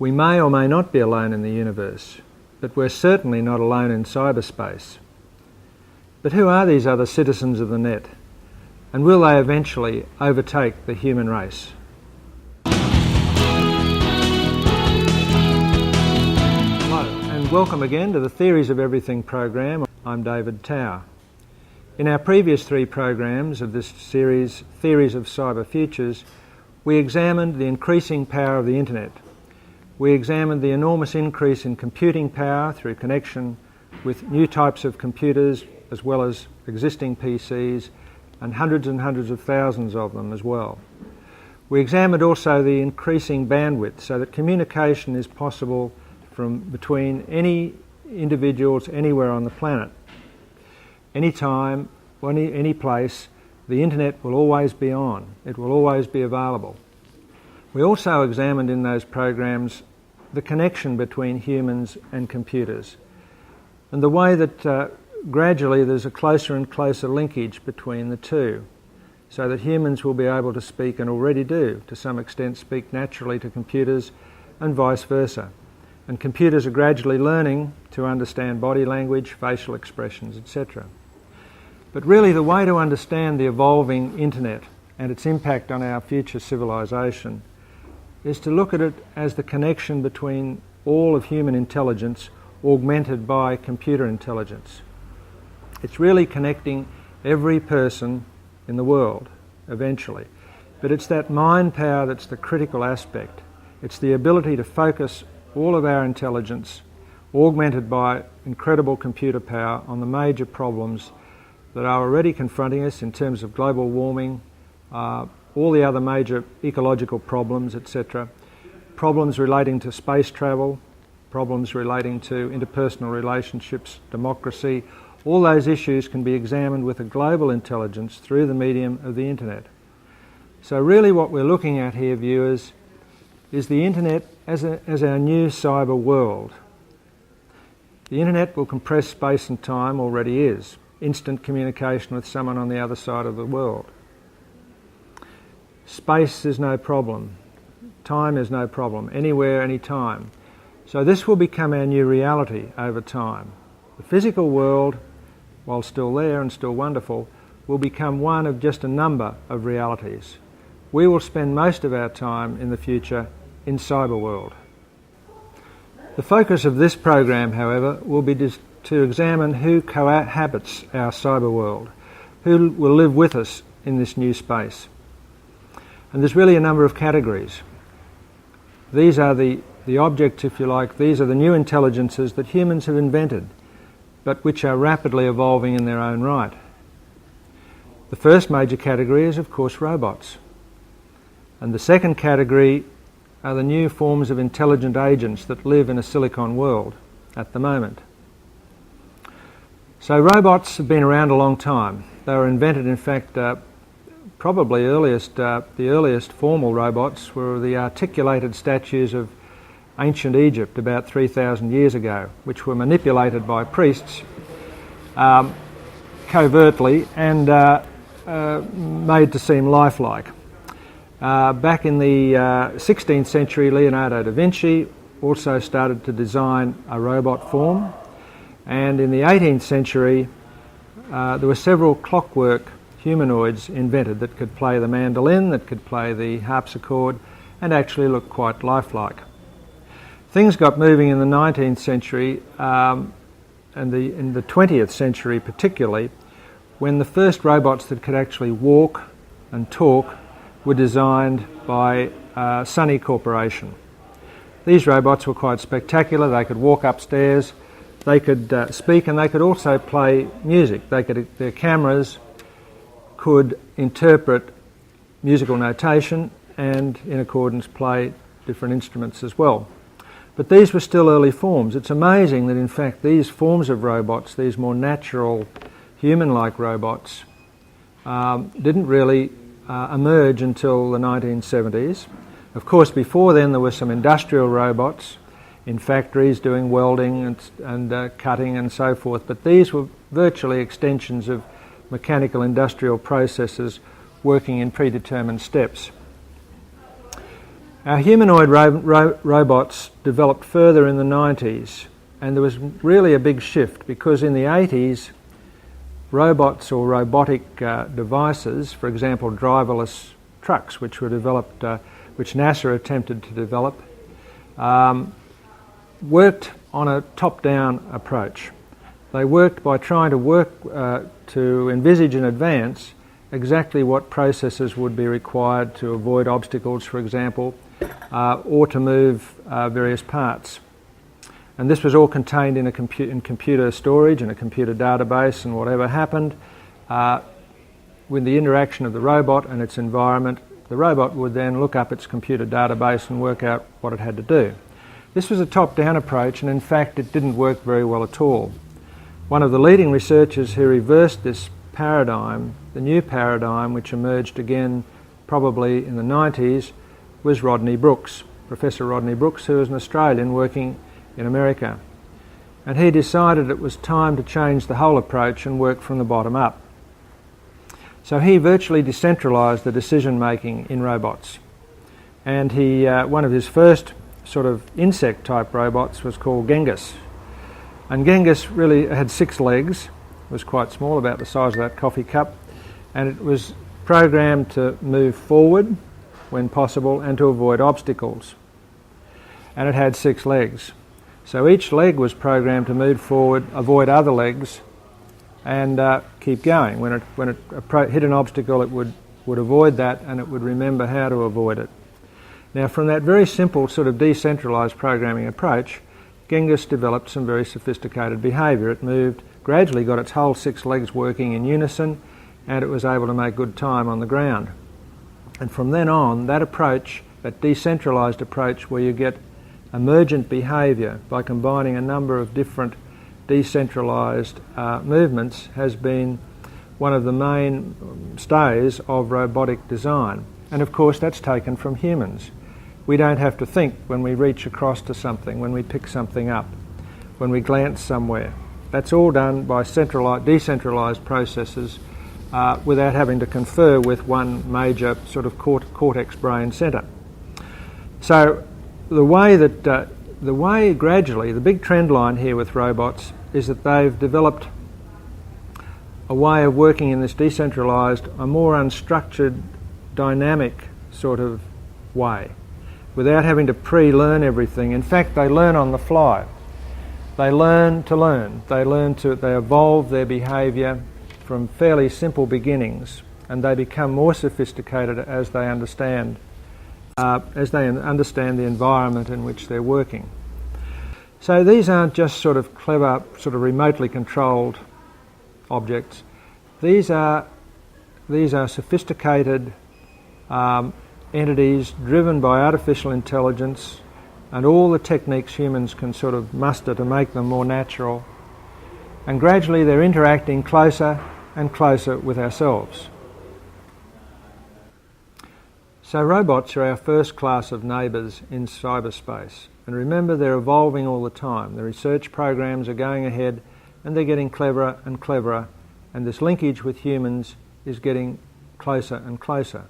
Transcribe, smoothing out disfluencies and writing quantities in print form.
We may or may not be alone in the universe, but we're certainly not alone in cyberspace. But who are these other citizens of the net? And will they eventually overtake the human race? Hello, and welcome again to the Theories of Everything program. I'm David Tower. In our previous 3 programs of this series, Theories of Cyberfutures, we examined the increasing power of the internet. We examined the enormous increase in computing power through connection with new types of computers as well as existing PCs and hundreds of thousands of them as well. We examined also the increasing bandwidth so that communication is possible from between any individuals anywhere on the planet. Any time, any place, the internet will always be on. It will always be available. We also examined in those programs the connection between humans and computers and the way that gradually there's a closer and closer linkage between the two, so that humans will be able to speak, and already do to some extent, speak naturally to computers and vice versa. And computers are gradually learning to understand body language, facial expressions, etc. But really the way to understand the evolving internet and its impact on our future civilization is to look at it as the connection between all of human intelligence augmented by computer intelligence. It's really connecting every person in the world eventually. But it's that mind power that's the critical aspect. It's the ability to focus all of our intelligence, augmented by incredible computer power, on the major problems that are already confronting us in terms of global warming, all the other major ecological problems, etc. Problems relating to space travel, problems relating to interpersonal relationships, democracy. All those issues can be examined with a global intelligence through the medium of the internet. So really what we're looking at here, viewers, is the internet as our new cyber world. The internet will compress space and time, already is. Instant communication with someone on the other side of the world. Space is no problem. Time is no problem. Anywhere, anytime. So this will become our new reality over time. The physical world, while still there and still wonderful, will become one of just a number of realities. We will spend most of our time in the future in cyberworld. The focus of this program, however, will be to examine who cohabits our cyberworld, who will live with us in this new space. And there's really a number of categories. These are the objects, if you like. These are the new intelligences that humans have invented, but which are rapidly evolving in their own right. The first major category is, of course, robots. And the second category are the new forms of intelligent agents that live in a silicon world at the moment. So robots have been around a long time. They were invented, in fact, probably the earliest formal robots were the articulated statues of ancient Egypt about 3,000 years ago, which were manipulated by priests covertly and made to seem lifelike. Back in the 16th century, Leonardo da Vinci also started to design a robot form, and in the 18th century there were several clockwork humanoids invented that could play the mandolin, that could play the harpsichord, and actually look quite lifelike. Things got moving in the 19th century and in the 20th century particularly, when the first robots that could actually walk and talk were designed by Sony Corporation. These robots were quite spectacular. They could walk upstairs, they could speak, and they could also play music. Their cameras could interpret musical notation and, in accordance, play different instruments as well. But these were still early forms. It's amazing that, in fact, these forms of robots, these more natural, human-like robots, didn't really emerge until the 1970s. Of course, before then there were some industrial robots in factories doing welding and cutting and so forth, but these were virtually extensions of mechanical industrial processes working in predetermined steps. Our humanoid robots developed further in the 90s, and there was really a big shift because in the 80s robots or robotic devices, for example driverless trucks which were developed, which NASA attempted to develop, worked on a top-down approach. They worked by trying to envisage in advance exactly what processes would be required to avoid obstacles, for example, or to move various parts. And this was all contained in computer storage and a computer database, and whatever happened with the interaction of the robot and its environment, the robot would then look up its computer database and work out what it had to do. This was a top-down approach, and in fact it didn't work very well at all. One of the leading researchers who reversed this paradigm, the new paradigm which emerged again probably in the 90s, was Rodney Brooks, Professor Rodney Brooks, who was an Australian working in America. And he decided it was time to change the whole approach and work from the bottom up. So he virtually decentralised the decision making in robots. And he, one of his first sort of insect type robots was called Genghis. And Genghis really had 6 legs, was quite small, about the size of that coffee cup, and it was programmed to move forward when possible and to avoid obstacles. And it had 6 legs. So each leg was programmed to move forward, avoid other legs, and keep going. When it hit an obstacle, it would avoid that, and it would remember how to avoid it. Now, from that very simple sort of decentralised programming approach, Genghis developed some very sophisticated behaviour. It moved, gradually got its whole 6 legs working in unison, and it was able to make good time on the ground. And from then on, that approach, that decentralised approach where you get emergent behaviour by combining a number of different decentralised movements, has been one of the main stays of robotic design. And of course that's taken from humans. We don't have to think when we reach across to something, when we pick something up, when we glance somewhere. That's all done by decentralised processes without having to confer with one major sort of cortex brain centre. So the way gradually, the big trend line here with robots is that they've developed a way of working in this decentralised, a more unstructured, dynamic sort of way, without having to pre-learn everything. In fact, they learn on the fly. They learn to learn. They evolve their behaviour from fairly simple beginnings, and they become more sophisticated as they understand the environment in which they're working. So these aren't just sort of clever, sort of remotely controlled objects. These are sophisticated entities driven by artificial intelligence and all the techniques humans can sort of muster to make them more natural. And gradually they're interacting closer and closer with ourselves. So robots are our first class of neighbours in cyberspace. And remember, they're evolving all the time. The research programs are going ahead and they're getting cleverer and cleverer, and this linkage with humans is getting closer and closer.